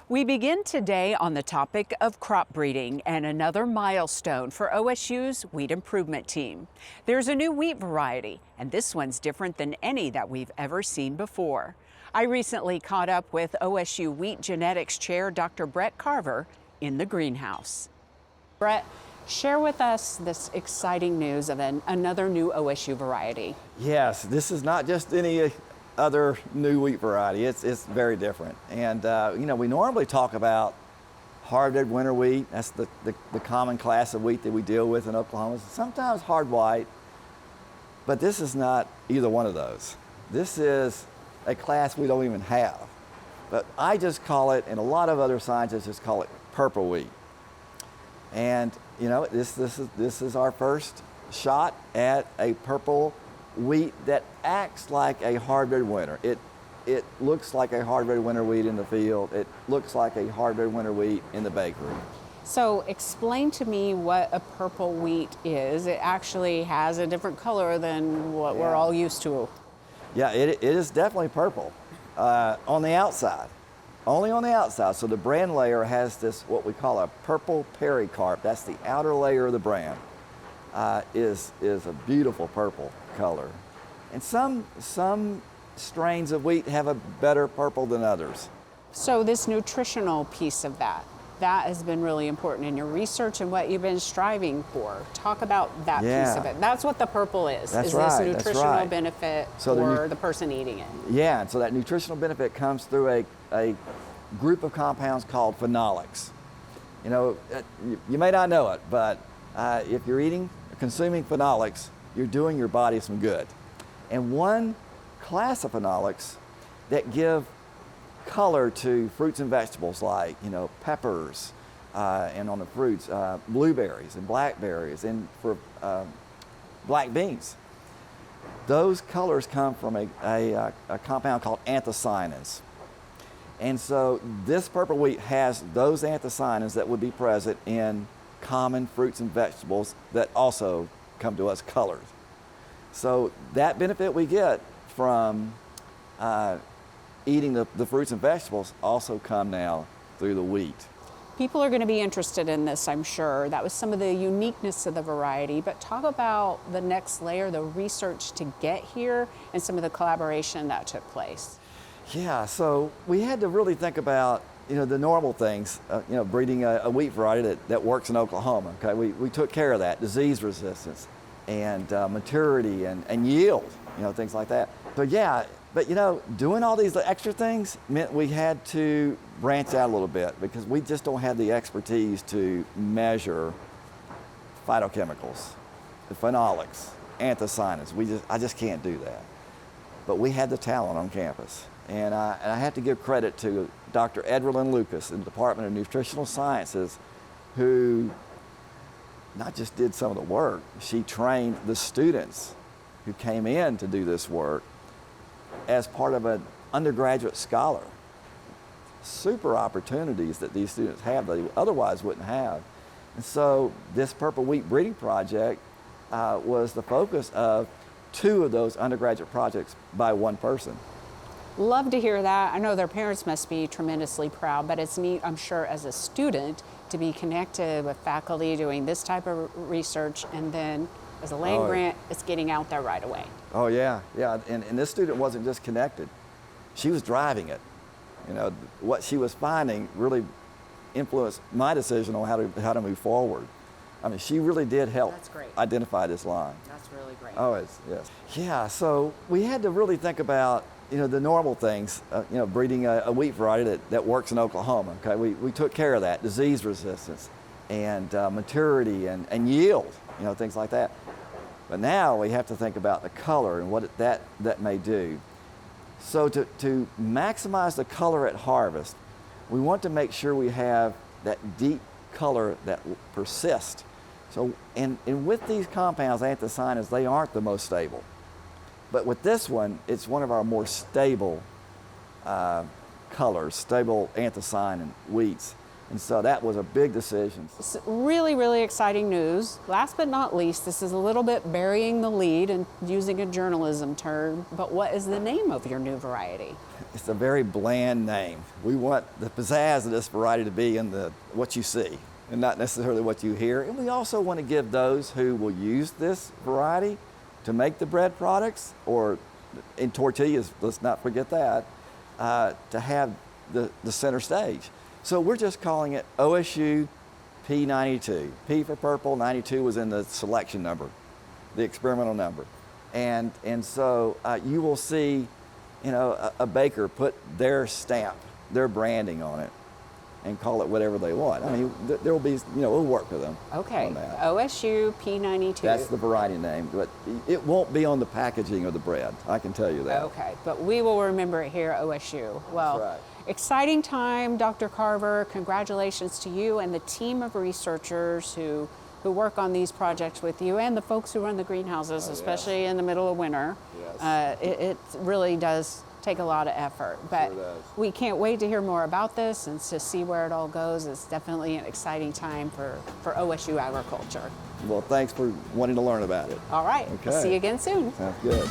We begin today on the topic of crop breeding and another milestone for OSU's wheat improvement team. There's a new wheat variety, and this one's different than any that we've ever seen before. I recently caught up with OSU Wheat Genetics Chair Dr. Brett Carver in the greenhouse. Brett, share with us this exciting news of another new OSU variety. Yes, this is not just any other new wheat variety. It's very different. And we normally talk about hard-red winter wheat. That's the common class of wheat that we deal with in Oklahoma. Sometimes hard white, but this is not either one of those. This is a class we don't even have. But I just call it, and a lot of other scientists just call it purple wheat. And this is our first shot at a purple wheat that acts like a hard red winter. It looks like a hard red winter wheat in the field. It looks like a hard red winter wheat in the bakery. So explain to me what a purple wheat is. It actually has a different color than what we're all used to. Yeah, it is definitely purple on the outside. Only on the outside. So the bran layer has this, what we call a purple pericarp. That's the outer layer of the bran. Is a beautiful purple color. And some strains of wheat have a better purple than others. So this nutritional piece of that has been really important in your research and what you've been striving for. Talk about that piece of it. That's what the purple is. That's is right, this nutritional benefit so for the person eating it? Yeah, and so that nutritional benefit comes through a group of compounds called phenolics. You may not know it, but if you're consuming phenolics, you're doing your body some good. And one class of phenolics that give color to fruits and vegetables like, peppers, and on the fruits, blueberries and blackberries, and for black beans. Those colors come from a compound called anthocyanins. And so this purple wheat has those anthocyanins that would be present in common fruits and vegetables that also come to us colored. So that benefit we get from eating the fruits and vegetables also come now through the wheat. People are going to be interested in this, I'm sure. That was some of the uniqueness of the variety, but talk about the next layer, the research to get here and some of the collaboration that took place. Yeah, so we had to really think about the normal things, breeding a wheat variety that works in Oklahoma. Okay, we took care of that, disease resistance and maturity and yield, things like that. So yeah, but doing all these extra things meant we had to branch out a little bit because we just don't have the expertise to measure phytochemicals, the phenolics, anthocyanins. I just can't do that. But we had the talent on campus. And I have to give credit to Dr. Edrelyn Lucas in the Department of Nutritional Sciences, who not just did some of the work, she trained the students who came in to do this work as part of an undergraduate scholar. Super opportunities that these students have that they otherwise wouldn't have. And so this purple wheat breeding project was the focus of 2 of those undergraduate projects by one person. Love to hear that. I know their parents must be tremendously proud, but it's neat, I'm sure, as a student to be connected with faculty doing this type of research, and then as a land grant, it's getting out there right away. Oh yeah. And this student wasn't just connected. She was driving it. What she was finding really influenced my decision on how to move forward. I mean, she really did help identify this line. That's really great. Yes. Yeah, so we had to really think about the normal things, breeding a wheat variety that works in Oklahoma. Okay, we took care of that, disease resistance and maturity and yield, things like that. But now we have to think about the color and what that may do. So to maximize the color at harvest, we want to make sure we have that deep color that persists. So, and with these compounds, anthocyanins, they aren't the most stable. But with this one, it's one of our more stable colors, stable anthocyanin wheats. And so that was a big decision. It's really, really exciting news. Last but not least, this is a little bit burying the lead and using a journalism term, but what is the name of your new variety? It's a very bland name. We want the pizzazz of this variety to be in what you see and not necessarily what you hear. And we also want to give those who will use this variety to make the bread products or in tortillas, let's not forget that, to have the center stage. So we're just calling it OSU P92. P for purple, 92 was in the selection number, the experimental number. And so you will see, you know, a baker put their stamp, their branding on it and call it whatever they want. I mean, there will be, you know, we'll work with them. Okay, on that. OSU P92. That's the variety name, but it won't be on the packaging of the bread, I can tell you that. Okay, but we will remember it here at OSU. Well, That's right. Exciting time, Dr. Carver. Congratulations to you and the team of researchers who work on these projects with you and the folks who run the greenhouses, especially in the middle of winter. Yes. It really does take a lot of effort, but Sure does. we can't wait to hear more about this and to see where it all goes. It's definitely an exciting time for OSU agriculture. Well, thanks for wanting to learn about it. All right, Okay. see you again soon. Sounds good.